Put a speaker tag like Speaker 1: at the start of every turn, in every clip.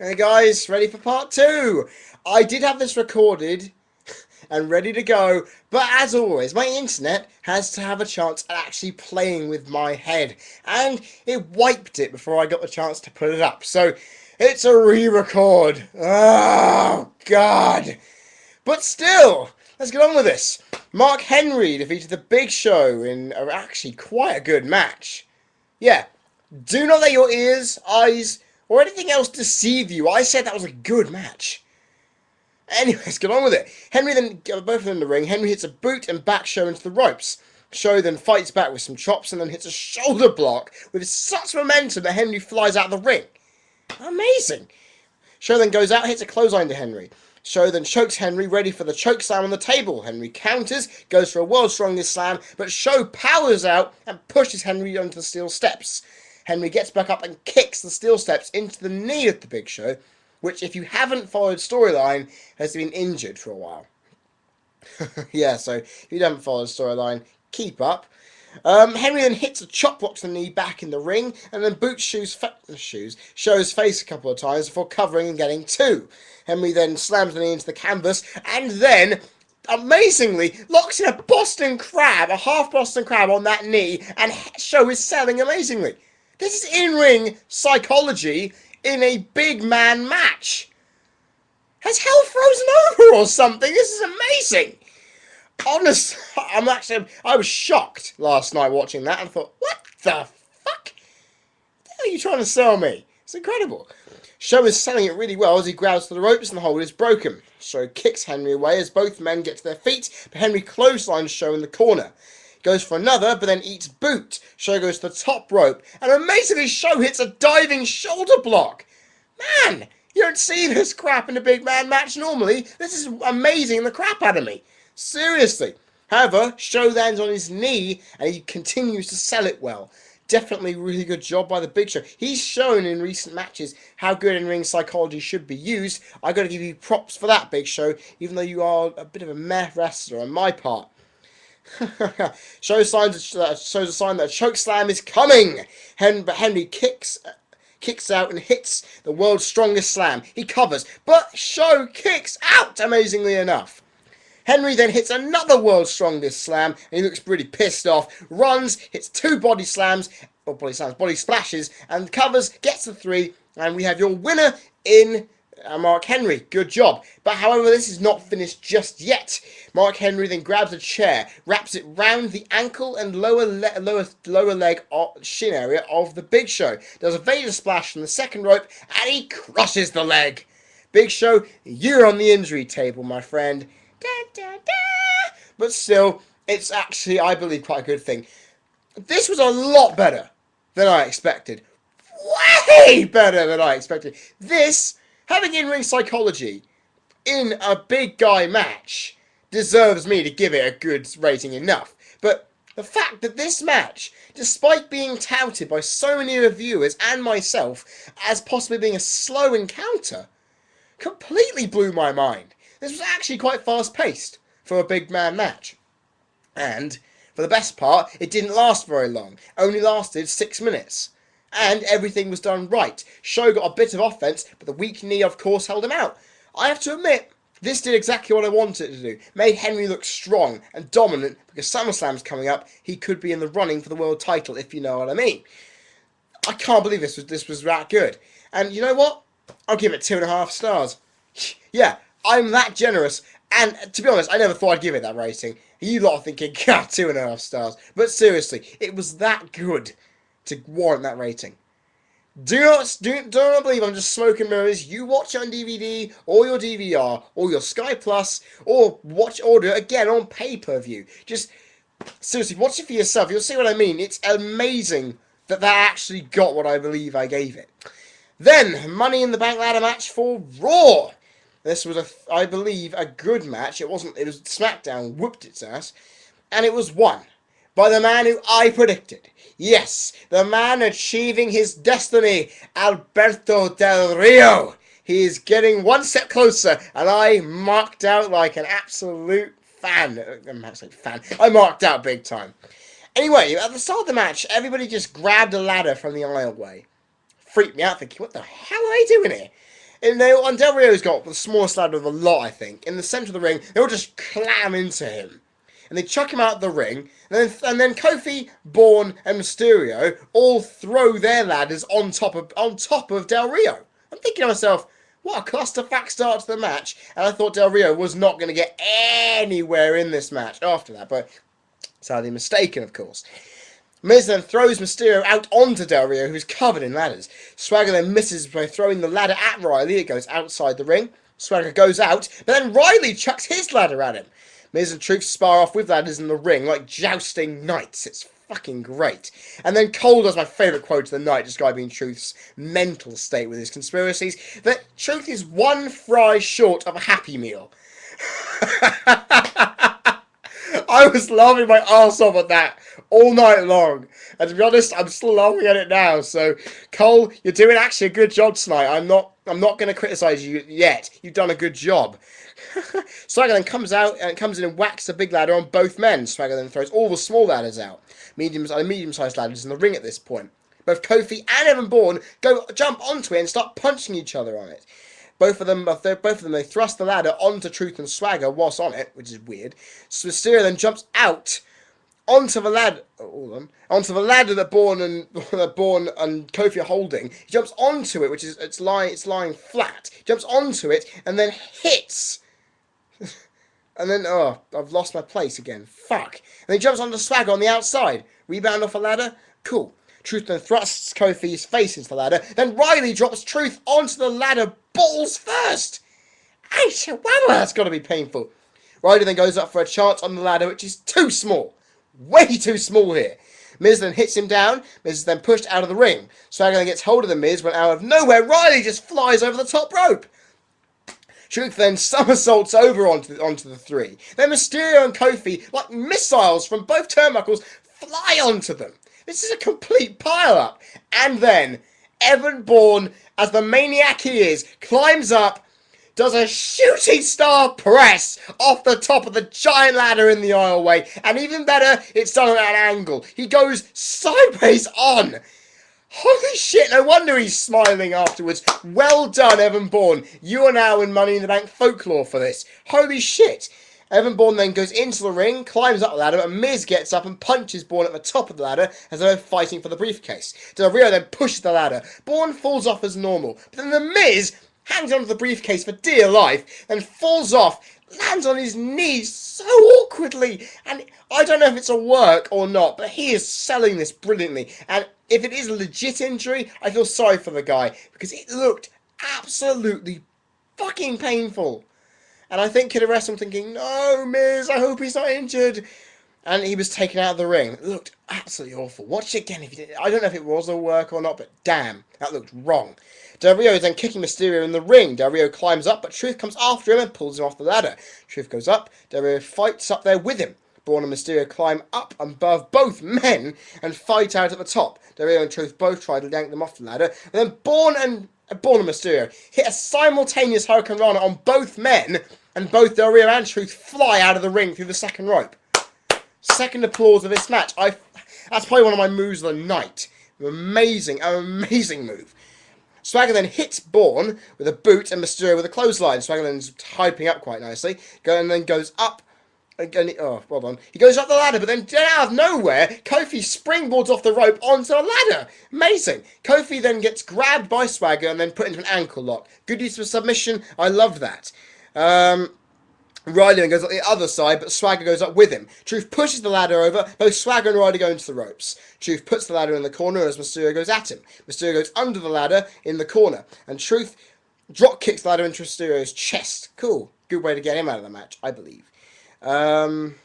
Speaker 1: Hey guys, ready for part two? I did have this recorded and ready to go, but as always, my internet has to have a chance at actually playing with my head, and it wiped it before I got the chance to put it up. So it's a re-record. Oh God! But still, let's get on with this. Mark Henry defeated the Big Show in actually quite a good match. Yeah, do not let your ears, eyes, or anything else deceive you. I said that was a good match. Anyways, get on with it. Henry then, both of them in the ring, Henry hits a boot and back Show into the ropes. Show then fights back with some chops and then hits a shoulder block with such momentum that Henry flies out of the ring. Amazing. Show then goes out, hits a clothesline to Henry. Show then chokes Henry, ready for the choke slam on the table. Henry counters, goes for a world's strongest slam, but Show powers out and pushes Henry onto the steel steps. Henry gets back up and kicks the steel steps into the knee of the Big Show, which, if you haven't followed storyline, has been injured for a while. Yeah, so if you haven't followed storyline, keep up. Henry then hits a chop block to the knee back in the ring, and then boots Show's face a couple of times before covering and getting two. Henry then slams the knee into the canvas, and then, amazingly, locks in a Boston Crab, a half Boston Crab on that knee, and Show is selling amazingly. This is in-ring psychology in a big man match. Has hell frozen over or something? This is amazing. Honestly, I was shocked last night watching that and thought, what the fuck? What the hell are you trying to sell me? It's incredible. Show is selling it really well as he grabs for the ropes and the hold is broken. Show kicks Henry away as both men get to their feet, but Henry clotheslines Show in the corner. Goes for another, but then eats boot. Show goes to the top rope, and amazingly Show hits a diving shoulder block. Man, you don't see this crap in a big man match normally. This is amazing the crap out of me. Seriously. However, Show lands on his knee, and he continues to sell it well. Definitely really good job by the Big Show. He's shown in recent matches how good in-ring psychology should be used. I got to give you props for that, Big Show, even though you are a bit of a meh wrestler on my part. Shows a sign that a choke slam is coming. But Henry kicks out and hits the world's strongest slam. He covers, but Show kicks out, amazingly enough. Henry then hits another world's strongest slam, and he looks pretty pissed off. Runs, hits two body splashes, and covers, gets the three, and we have your winner in Mark Henry. Good job. But however, this is not finished just yet. Mark Henry then grabs a chair, wraps it round the ankle and lower leg shin area of the Big Show. Does a Vader splash from the second rope, and he crushes the leg. Big Show, you're on the injury table, my friend. Da, da, da. But still, it's actually, I believe, quite a good thing. This was a lot better than I expected. Way better than I expected. This, having in-ring psychology in a big guy match, deserves me to give it a good rating enough. But the fact that this match, despite being touted by so many reviewers and myself as possibly being a slow encounter, completely blew my mind. This was actually quite fast-paced for a big man match. And, for the best part, it didn't last very long. Only lasted 6 minutes. And everything was done right. Show got a bit of offense, but the weak knee, of course, held him out. I have to admit, this did exactly what I wanted it to do. Made Henry look strong and dominant, because SummerSlam's coming up. He could be in the running for the world title, if you know what I mean. I can't believe this was that good. And you know what? I'll give it 2.5 stars. Yeah, I'm that generous. And to be honest, I never thought I'd give it that rating. You lot are thinking, God, 2.5 stars. But seriously, it was that good to warrant that rating. Do not believe I'm just smoke and mirrors. You watch it on DVD, or your DVR, or your Sky Plus, or watch audio again on pay-per-view. Just, seriously, watch it for yourself. You'll see what I mean. It's amazing that actually got what I believe I gave it. Then, Money in the Bank ladder match for Raw. This was, I believe, a good match. It was SmackDown whooped its ass, and it was won by the man who I predicted. Yes, the man achieving his destiny, Alberto Del Rio. He is getting one step closer, and I marked out like an absolute fan. I marked out big time. Anyway, at the start of the match, everybody just grabbed a ladder from the aisleway. Freaked me out, thinking, what the hell are they doing here? And Del Rio's got the smallest ladder of the lot, I think. In the centre of the ring, they all just clam into him. And they chuck him out of the ring. And then Kofi, Bourne, and Mysterio all throw their ladders on top of Del Rio. I'm thinking to myself, what a clusterfuck start to the match. And I thought Del Rio was not going to get anywhere in this match after that. But sadly mistaken, of course. Miz then throws Mysterio out onto Del Rio, who's covered in ladders. Swagger then misses by throwing the ladder at Riley. It goes outside the ring. Swagger goes out, but then Riley chucks his ladder at him. Miz and Truth spar off with ladders in the ring like jousting knights. It's fucking great. And then Cole does my favourite quote of the night, describing Truth's mental state with his conspiracies, that Truth is one fry short of a Happy Meal. I was laughing my arse off at that all night long. And to be honest, I'm still laughing at it now. So, Cole, you're doing actually a good job tonight. I'm not going to criticise you yet. You've done a good job. Swagger then comes in and whacks the big ladder on both men. Swagger then throws all the small ladders out. Medium-sized ladders in the ring at this point. Both Kofi and Evan Bourne jump onto it and start punching each other on it. Both of them, they thrust the ladder onto Truth and Swagger whilst on it, which is weird. So Mysterio then jumps out onto the ladder, that Bourne and Kofi are holding. He jumps onto it, it's lying flat. He jumps onto it and then hits. And then, I've lost my place again. Fuck. And then he jumps onto Swagger on the outside. Rebound off a ladder. Cool. Truth then thrusts Kofi's face into the ladder. Then Riley drops Truth onto the ladder balls first. Wow, that's got to be painful. Riley then goes up for a chance on the ladder, which is too small. Way too small here. Miz then hits him down. Miz is then pushed out of the ring. Swagger then gets hold of the Miz when out of nowhere Riley just flies over the top rope. Truth then somersaults over onto the three. Then Mysterio and Kofi, like missiles from both turnbuckles, fly onto them. This is a complete pile-up. And then Evan Bourne, as the maniac he is, climbs up, does a shooting star press off the top of the giant ladder in the aisleway. And even better, it's done at an angle. He goes sideways on. Holy shit, no wonder he's smiling afterwards. Well done, Evan Bourne. You are now in Money in the Bank folklore for this. Holy shit. Evan Bourne then goes into the ring, climbs up the ladder, and Miz gets up and punches Bourne at the top of the ladder as they're fighting for the briefcase. Del Rio then pushes the ladder. Bourne falls off as normal, but then the Miz hangs onto the briefcase for dear life, then falls off, lands on his knees so awkwardly, and I don't know if it's a work or not, but he is selling this brilliantly, and if it is a legit injury, I feel sorry for the guy, because it looked absolutely fucking painful. And I think Kid Arrest, I'm thinking, no, Miz, I hope he's not injured. And he was taken out of the ring. It looked absolutely awful. Watch it again if you did. I don't know if it was a work or not, but damn, that looked wrong. Del Rio is then kicking Mysterio in the ring. Del Rio climbs up, but Truth comes after him and pulls him off the ladder. Truth goes up. Del Rio fights up there with him. Bourne and Mysterio climb up above both men and fight out at the top. Del Rio and Truth both try to yank them off the ladder. And then Bourne and Mysterio hit a simultaneous Hurricane Rana on both men, and both Del Rio and Truth fly out of the ring through the second rope. Second applause of this match. That's probably one of my moves of the night. Amazing move. Swagger then hits Bourne with a boot and Mysterio with a clothesline. Swagger then's hyping up quite nicely. And then goes up. Well done. He goes up the ladder, but then out of nowhere, Kofi springboards off the rope onto a ladder. Amazing. Kofi then gets grabbed by Swagger and then put into an ankle lock. Good use of submission. I love that. Riley then goes up the other side, but Swagger goes up with him. Truth pushes the ladder over. Both Swagger and Riley go into the ropes. Truth puts the ladder in the corner as Mysterio goes at him. Mysterio goes under the ladder in the corner, and Truth drop kicks the ladder into Mysterio's chest. Cool. Good way to get him out of the match, I believe. Where am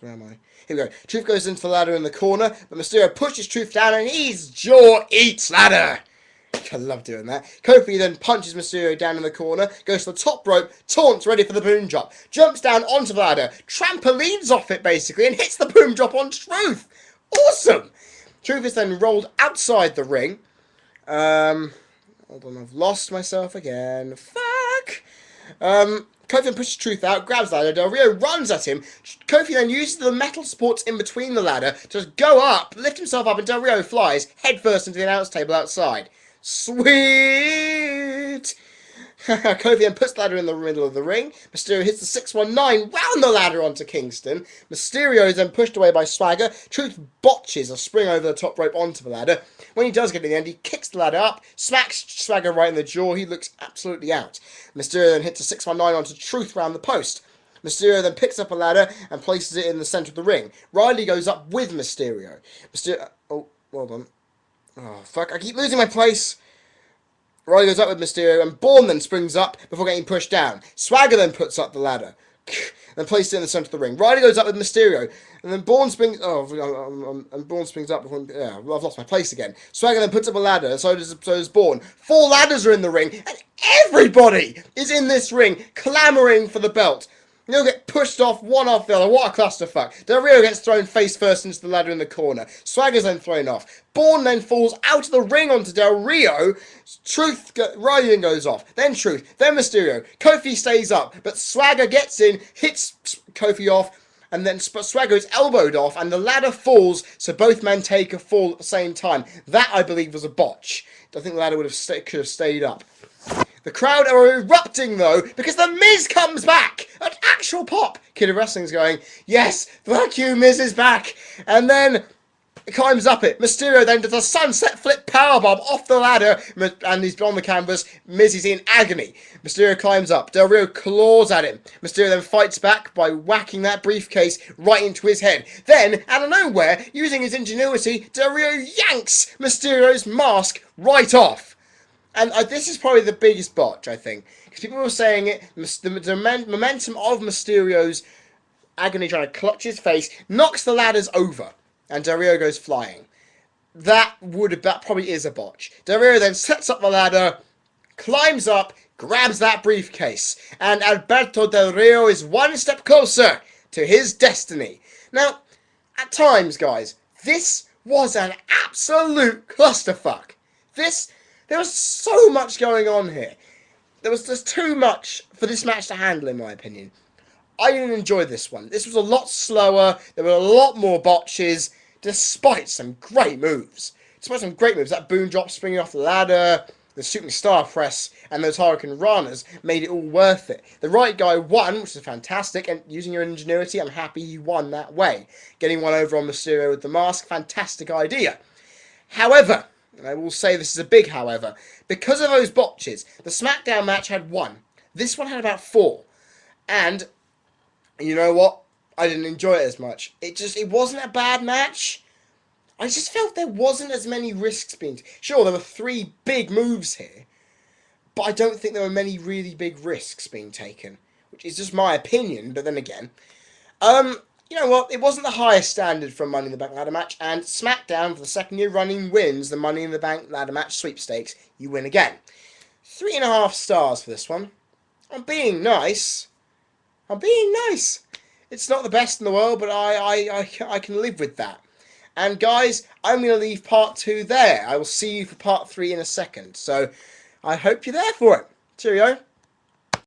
Speaker 1: I? Here we go. Truth goes into the ladder in the corner, but Mysterio pushes Truth down, and his jaw eats ladder. I love doing that. Kofi then punches Mysterio down in the corner, goes to the top rope, taunts ready for the boom drop, jumps down onto the ladder, trampolines off it basically, and hits the boom drop on Truth. Awesome! Truth is then rolled outside the ring. Hold on, I've lost myself again. Fuck! Kofi then pushes Truth out, grabs the ladder, Del Rio runs at him. Kofi then uses the metal supports in between the ladder to just go up, lift himself up, and Del Rio flies headfirst into the announce table outside. Sweet! Kofi then puts the ladder in the middle of the ring. Mysterio hits the 619 round the ladder onto Kingston. Mysterio is then pushed away by Swagger. Truth botches a spring over the top rope onto the ladder. When he does get to the end, he kicks the ladder up, smacks Swagger right in the jaw. He looks absolutely out. Mysterio then hits a 619 onto Truth round the post. Mysterio then picks up a ladder and places it in the centre of the ring. Riley goes up with Mysterio. Oh, well done. Oh, fuck. I keep losing my place. Riley goes up with Mysterio, and Bourne then springs up before getting pushed down. Swagger then puts up the ladder, then places it in the centre of the ring. Riley goes up with Mysterio, and then Bourne springs. And Bourne springs up before. Yeah, I've lost my place again. Swagger then puts up a ladder, and so does Bourne. 4 ladders are in the ring, and everybody is in this ring, clamouring for the belt. They'll get pushed off, one off the other. What a clusterfuck. Del Rio gets thrown face first into the ladder in the corner. Swagger's then thrown off. Bourne then falls out of the ring onto Del Rio. Riley then goes off. Then Truth. Then Mysterio. Kofi stays up, but Swagger gets in, hits Kofi off, and then Swagger is elbowed off, and the ladder falls, so both men take a fall at the same time. That, I believe, was a botch. I think the ladder could have stayed up. The crowd are erupting, though, because The Miz comes back! An actual pop! Kid of Wrestling's going, yes, fuck you, Miz is back! And then climbs up it. Mysterio then does a sunset flip powerbomb off the ladder, and he's on the canvas. Miz is in agony. Mysterio climbs up. Del Rio claws at him. Mysterio then fights back by whacking that briefcase right into his head. Then, out of nowhere, using his ingenuity, Del Rio yanks Mysterio's mask right off. And this is probably the biggest botch, I think. Because people were saying it, the momentum of Mysterio's agony trying to clutch his face knocks the ladders over. And Del Rio goes flying. That probably is a botch. Del Rio then sets up the ladder, climbs up, grabs that briefcase. And Alberto Del Rio is one step closer to his destiny. Now, at times, guys, this was an absolute clusterfuck. There was so much going on here. There was just too much for this match to handle, in my opinion. I didn't enjoy this one. This was a lot slower. There were a lot more botches, despite some great moves. That boom drop springing off the ladder, the shooting star press, and those Hurricane Ranas made it all worth it. The right guy won, which is fantastic, and using your ingenuity, I'm happy he won that way. Getting one over on Mysterio with the mask, fantastic idea. However, and I will say this is a big however, because of those botches, the SmackDown match had 1. This one had about 4. And, you know what? I didn't enjoy it as much. It wasn't a bad match. I just felt there wasn't as many risks being... Sure, there were 3 big moves here, but I don't think there were many really big risks being taken, which is just my opinion, but then again. You know what? It wasn't the highest standard for a Money in the Bank ladder match, and SmackDown, for the second year running, wins the Money in the Bank ladder match sweepstakes. You win again. 3.5 stars for this one. I'm being nice. It's not the best in the world, but I can live with that. And guys, I'm going to leave part 2 there. I will see you for part 3 in a second. So, I hope you're there for it. Cheerio.